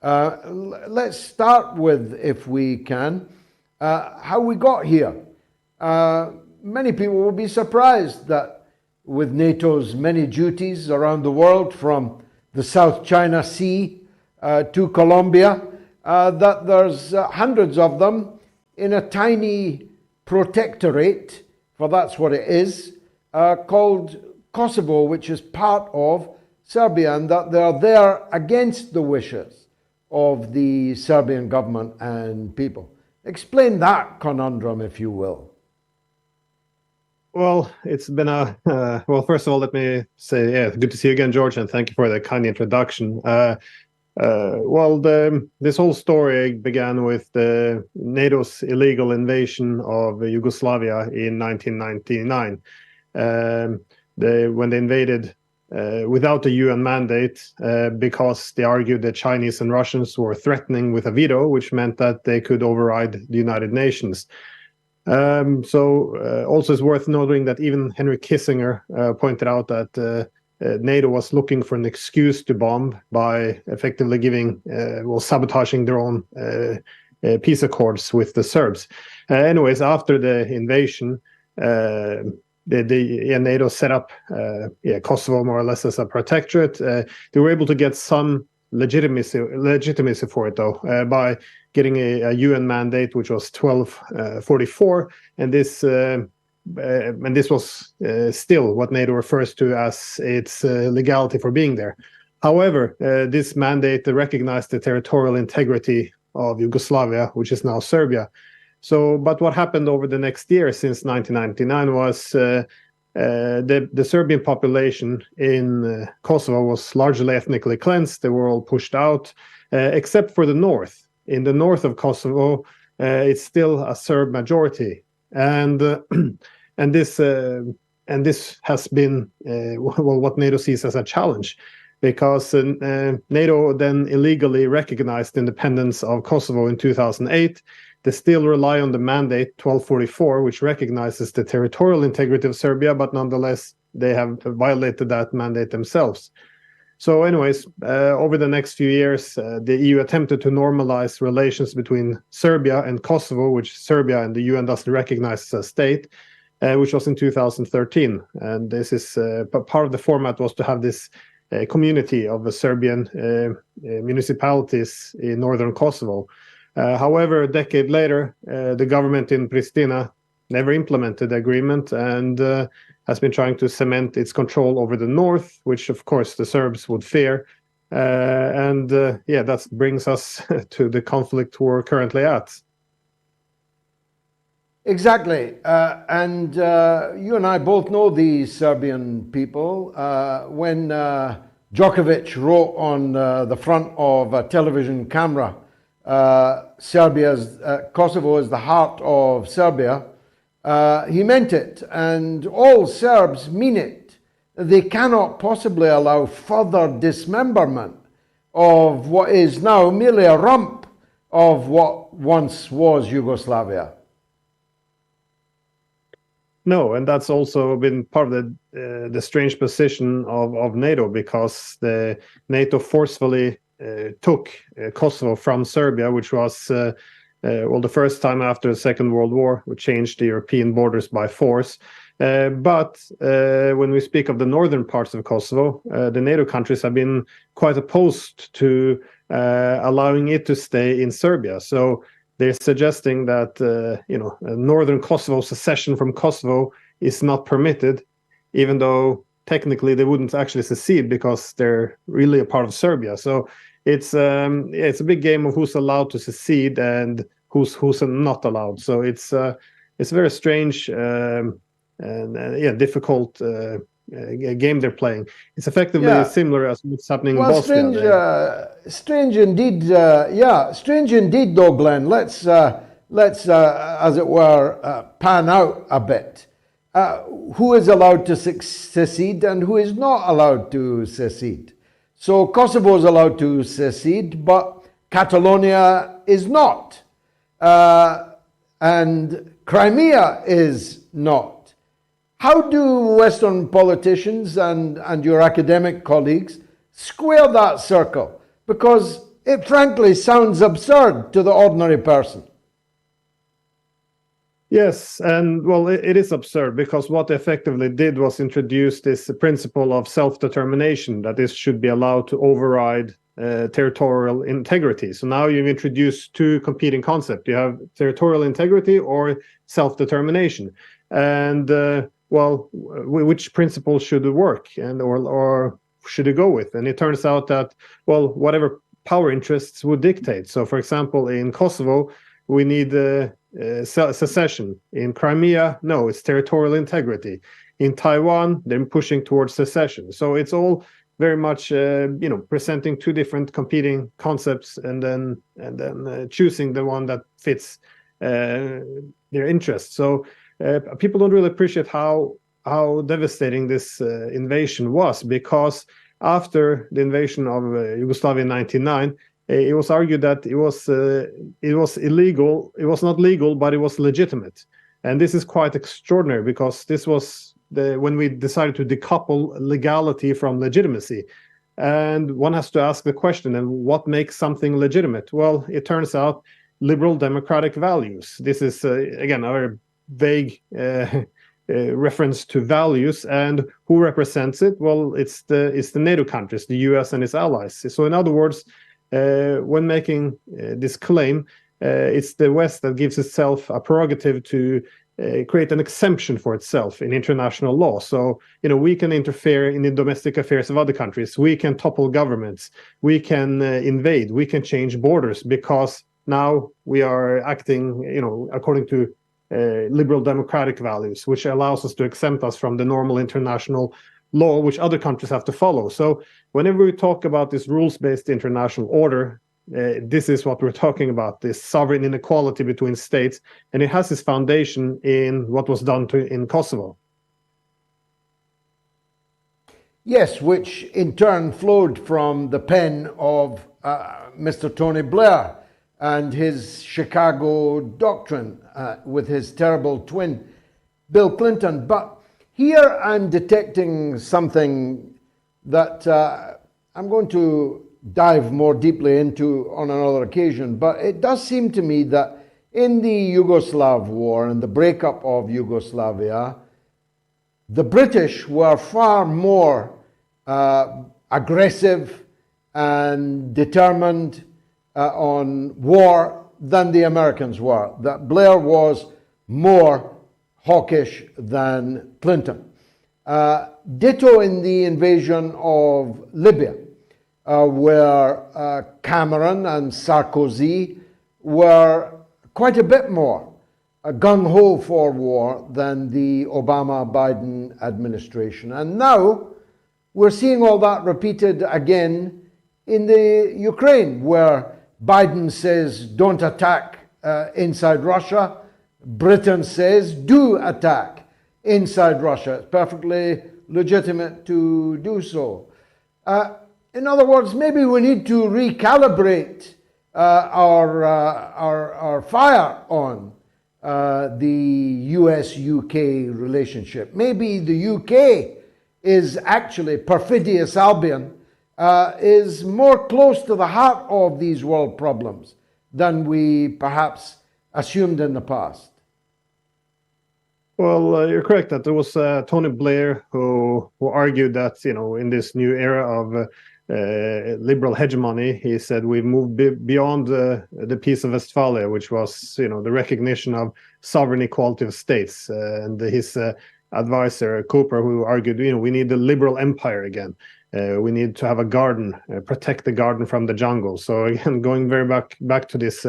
Let's start with, if we can, how we got here. Many people will be surprised that with NATO's many duties around the world, from the South China Sea to Colombia, that there's hundreds of them in a tiny protectorate, for that's what it is, called Kosovo, which is part of Serbia, and that they're there against the wishes of the Serbian government and people. Explain that conundrum, if you will. Well, it's been a, well, first of all, let me say, yeah, good to see you again, George, and thank you for the kind introduction. This whole story began with the NATO's illegal invasion of Yugoslavia in 1999. When they invaded without a UN mandate, because they argued that Chinese and Russians were threatening with a veto, which meant that they could override the United Nations. Also it's worth noting that even Henry Kissinger pointed out that NATO was looking for an excuse to bomb by effectively sabotaging their own peace accords with the Serbs. Anyways, after the invasion, NATO set up Kosovo more or less as a protectorate. They were able to get some legitimacy for it, though, by getting a UN mandate, which was 1244, and this was still what NATO refers to as its legality for being there. However, this mandate recognized the territorial integrity of Yugoslavia, which is now Serbia. But what happened over the next year, since 1999, was the Serbian population in Kosovo was largely ethnically cleansed. They were all pushed out, except for the north. In the north of Kosovo, it's still a Serb majority, and this has been what NATO sees as a challenge, because NATO then illegally recognized independence of Kosovo in 2008. They still rely on the mandate 1244, which recognizes the territorial integrity of Serbia, but nonetheless, they have violated that mandate themselves. So anyways, over the next few years, the EU attempted to normalize relations between Serbia and Kosovo, which Serbia and the UN doesn't recognize as a state, which was in 2013. And this is part of the format was to have this community of the Serbian municipalities in northern Kosovo. However, a decade later, the government in Pristina never implemented the agreement and has been trying to cement its control over the north, which of course the Serbs would fear. That brings us to the conflict we're currently at. Exactly. You and I both know the Serbian people. When Djokovic wrote on the front of a television camera, Kosovo is the heart of Serbia, he meant it, and all Serbs mean it. They cannot possibly allow further dismemberment of what is now merely a rump of what once was Yugoslavia. No, and that's also been part of the strange position of NATO, because the NATO forcefully took Kosovo from Serbia, which was the first time after the Second World War, we changed the European borders by force. But when we speak of the northern parts of Kosovo, the NATO countries have been quite opposed to allowing it to stay in Serbia. So they're suggesting that northern Kosovo secession from Kosovo is not permitted, even though technically they wouldn't actually secede because they're really a part of Serbia. So it's a big game of who's allowed to secede and who's not allowed. So it's a very strange and difficult game they're playing. It's effectively similar as what's happening in Bosnia. Strange indeed. Strange indeed, though, Glenn. Let's as it were, pan out a bit. Who is allowed to secede and who is not allowed to secede? So Kosovo is allowed to secede, but Catalonia is not. And Crimea is not. How do Western politicians and your academic colleagues square that circle? Because it frankly sounds absurd to the ordinary person. Yes, and well, it is absurd because what they effectively did was introduce this principle of self-determination, that this should be allowed to override territorial integrity. So now you've introduced two competing concepts. You have territorial integrity or self-determination. And well, which principle should work, and or should it go with? And it turns out that, well, whatever power interests would dictate. So for example, in Kosovo, we need secession. In Crimea, no, it's territorial integrity. In Taiwan, they're pushing towards secession. So it's all very much, presenting two different competing concepts, and then choosing the one that fits their interests. So people don't really appreciate how devastating this invasion was, because after the invasion of Yugoslavia in 1999, it was argued that it was illegal. It was not legal, but it was legitimate. And this is quite extraordinary, because this was when we decided to decouple legality from legitimacy. And one has to ask the question, and what makes something legitimate? Well, it turns out liberal democratic values. This is, again, a very vague reference to values. And who represents it? Well, it's the NATO countries, the US and its allies. So in other words, when making this claim, it's the West that gives itself a prerogative to create an exemption for itself in international law. So, we can interfere in the domestic affairs of other countries. We can topple governments. We can invade. We can change borders, because now we are acting, according to liberal democratic values, which allows us to exempt us from the normal international law, which other countries have to follow. So whenever we talk about this rules-based international order, this is what we're talking about, this sovereign inequality between states, and it has its foundation in what was done in Kosovo. Yes, which in turn flowed from the pen of Mr. Tony Blair and his Chicago doctrine with his terrible twin, Bill Clinton. But here I'm detecting something that I'm going to dive more deeply into on another occasion, but it does seem to me that in the Yugoslav war and the breakup of Yugoslavia, the British were far more aggressive and determined on war than the Americans were. That Blair was more hawkish than Clinton. Ditto in the invasion of Libya, where Cameron and Sarkozy were quite a bit more gung-ho for war than the Obama-Biden administration. And now we're seeing all that repeated again in the Ukraine, where Biden says don't attack inside Russia. Britain says do attack inside Russia. It's perfectly legitimate to do so. In other words, maybe we need to recalibrate our fire on the US-UK relationship. Maybe the UK is actually perfidious Albion, is more close to the heart of these world problems than we perhaps assumed in the past. Well, you're correct that there was Tony Blair who argued that, in this new era of liberal hegemony, he said we've moved beyond the Peace of Westphalia, which was, the recognition of sovereign equality of states. And his advisor, Cooper, who argued, we need the liberal empire again. We need to have a garden, protect the garden from the jungle. So again, going very back to this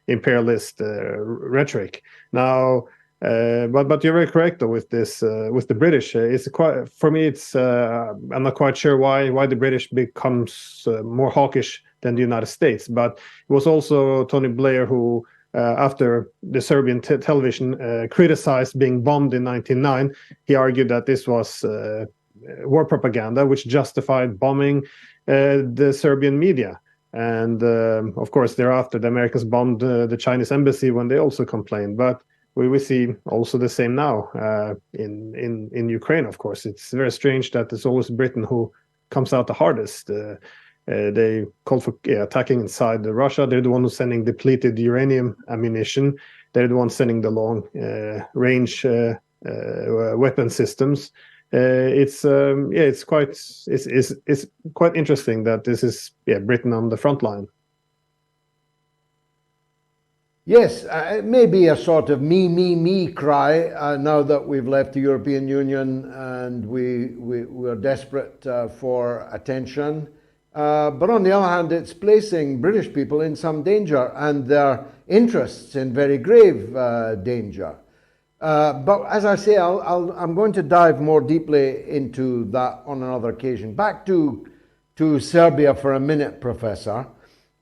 imperialist rhetoric. Now, but you're very correct though with this with the British. It's quite, for me, it's I'm not quite sure why the British becomes more hawkish than the United States. But it was also Tony Blair who, after the Serbian television criticized being bombed in 1999, he argued that this was war propaganda, which justified bombing the Serbian media. And of course, thereafter, the Americans bombed the Chinese embassy when they also complained. But we see also the same now in Ukraine. Of course, it's very strange that it's always Britain who comes out the hardest. They called for attacking inside Russia. They're the one who's sending depleted uranium ammunition. They're the ones sending the long range weapon systems. It's quite interesting that this is Britain on the front line. Yes, it may be a sort of me cry now that we've left the European Union and we're desperate for attention. But on the other hand, it's placing British people in some danger and their interests in very grave danger. But as I say, I'm going to dive more deeply into that on another occasion. Back to Serbia for a minute, Professor.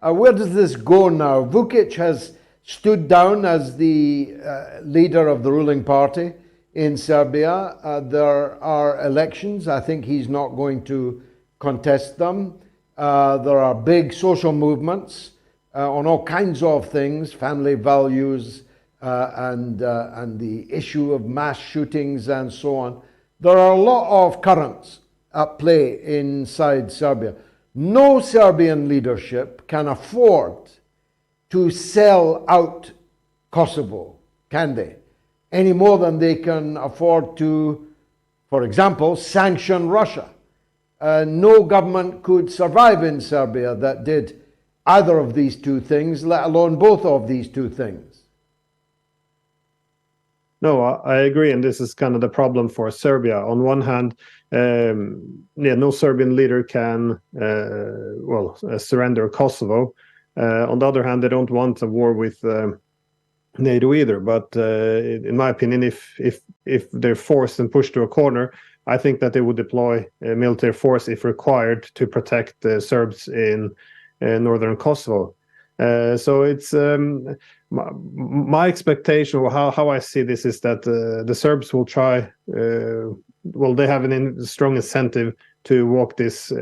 Where does this go now? Vučić has stood down as the leader of the ruling party in Serbia. There are elections. I think he's not going to contest them. There are big social movements on all kinds of things, family values, and the issue of mass shootings and so on. There are a lot of currents at play inside Serbia. No Serbian leadership can afford to sell out Kosovo, can they? Any more than they can afford to, for example, sanction Russia. No government could survive in Serbia that did either of these two things, let alone both of these two things. No, I agree, and this is kind of the problem for Serbia. On one hand, no Serbian leader can, surrender Kosovo. On the other hand, they don't want a war with NATO either. But in my opinion, if they're forced and pushed to a corner, I think that they would deploy military force if required to protect the Serbs in northern Kosovo. So it's my expectation, or how I see this, is that the Serbs will try. They have a strong incentive to walk this.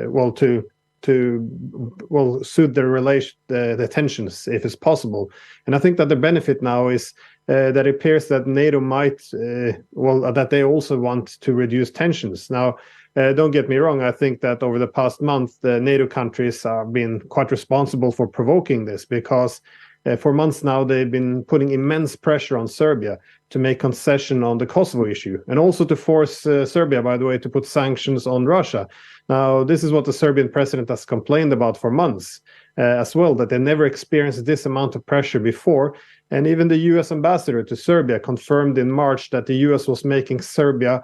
To suit the tensions if it's possible. And I think that the benefit now is that it appears that NATO might, that they also want to reduce tensions. Now, don't get me wrong, I think that over the past month, the NATO countries have been quite responsible for provoking this, because for months now they've been putting immense pressure on Serbia to make concession on the Kosovo issue, and also to force Serbia, by the way, to put sanctions on Russia. Now, this is what the Serbian president has complained about for months as well, that they never experienced this amount of pressure before. And even the US ambassador to Serbia confirmed in March that the US was making Serbia,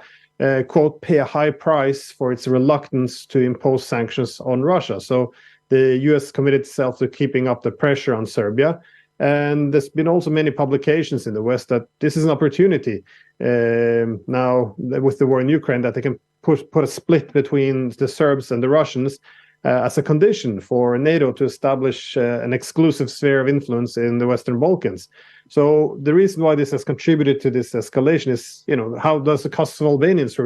quote, pay a high price for its reluctance to impose sanctions on Russia. So the US committed itself to keeping up the pressure on Serbia. And there's been also many publications in the West that this is an opportunity now with the war in Ukraine, that they can put a split between the Serbs and the Russians as a condition for NATO to establish an exclusive sphere of influence in the Western Balkans. So the reason why this has contributed to this escalation is, how does the Kosovo Albanians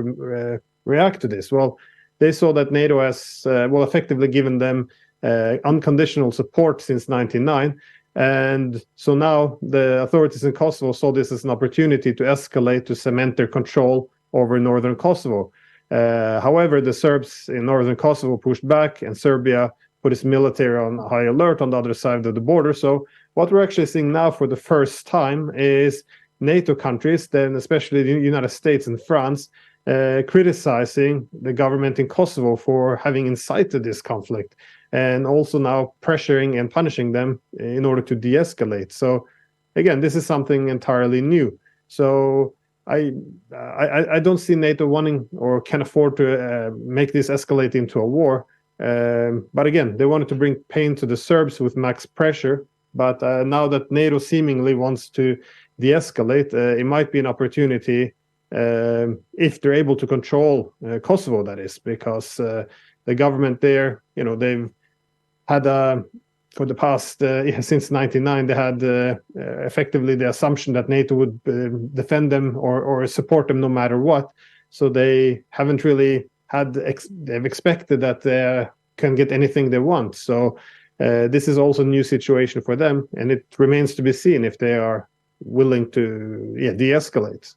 react to this? Well, they saw that NATO has effectively given them unconditional support since 1999. And so now the authorities in Kosovo saw this as an opportunity to escalate, to cement their control over northern Kosovo. However, the Serbs in northern Kosovo pushed back, and Serbia put its military on high alert on the other side of the border. So what we're actually seeing now for the first time is NATO countries, then especially the United States and France, criticizing the government in Kosovo for having incited this conflict, and also now pressuring and punishing them in order to de-escalate. So again, this is something entirely new. So I don't see NATO wanting or can afford to make this escalate into a war. But again, they wanted to bring pain to the Serbs with max pressure. But now that NATO seemingly wants to de-escalate, it might be an opportunity if they're able to control Kosovo, that is, because the government there, they've had for the past, since 1999, they had effectively the assumption that NATO would defend them or support them no matter what. So they haven't really they've expected that they can get anything they want. So this is also a new situation for them, and it remains to be seen if they are willing to de-escalate.